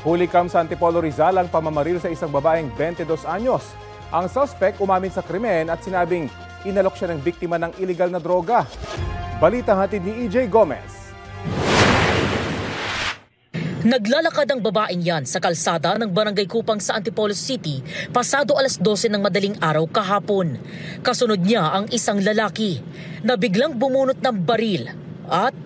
Hulikam sa Antipolo Rizal ang pamamaril sa isang babaeng 22 anyos. Ang suspect umamin sa krimen at sinabing inalok siya ng biktima ng iligal na droga. Balita hatid ni EJ Gomez. Naglalakad ang babaeng yan sa kalsada ng Barangay Kupang sa Antipolo City pasado alas 12 ng madaling araw kahapon. Kasunod niya ang isang lalaki na biglang bumunot ng baril at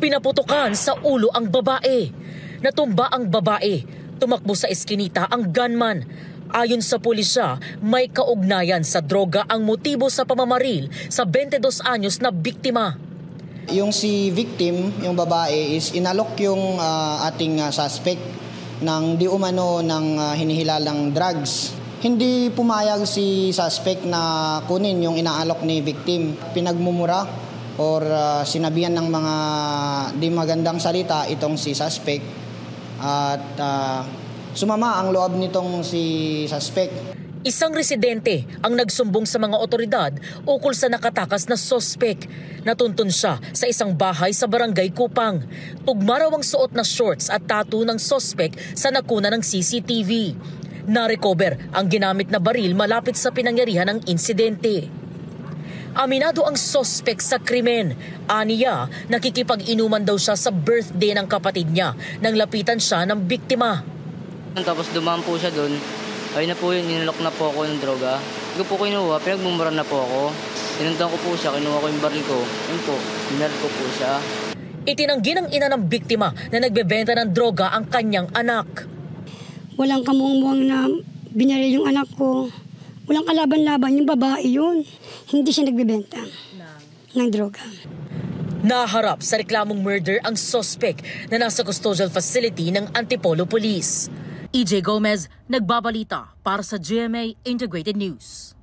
pinaputukan sa ulo ang babae. Natumba ang babae, tumakbo sa eskinita ang gunman. Ayon sa pulisya, may kaugnayan sa droga ang motibo sa pamamaril sa 22 anyos na biktima. Yung si victim, yung babae, is inalok yung ating suspect ng di umano ng hinihilalang drugs. Hindi pumayag si suspect na kunin yung inaalok ni victim. Pinagmumura or sinabihan ng mga di magandang salita itong si suspect at sumama ang loob nitong si suspect. Isang residente ang nagsumbong sa mga otoridad ukol sa nakatakas na sospek. Natuntun siya sa isang bahay sa Barangay Kupang. Tugma raw ang suot na shorts at tattoo ng sospek sa nakuna ng CCTV. Na-recover ang ginamit na baril malapit sa pinangyarihan ng insidente. Aminado ang sospek sa krimen. Aniya, nakikipag-inuman daw siya sa birthday ng kapatid niya nang lapitan siya ng biktima. Tapos dumaan po siya doon. Ayun na po yun, ninalok na po ako ng droga. Hindi ko po kinuha, pinagmumura na po ako. Tinundan ko po siya, kinuha ko yung baril ko. Yun po, binaril ko po siya. Itinanggi ng ina ng biktima na nagbebenta ng droga ang kanyang anak. Walang kamuang-muang na binaril yung anak ko. Walang kalaban-laban, yung babae yun. Hindi siya nagbebenta ng droga. Naharap sa reklamong murder ang suspect na nasa custodial facility ng Antipolo Police. EJ Gomez, nagbabalita para sa GMA Integrated News.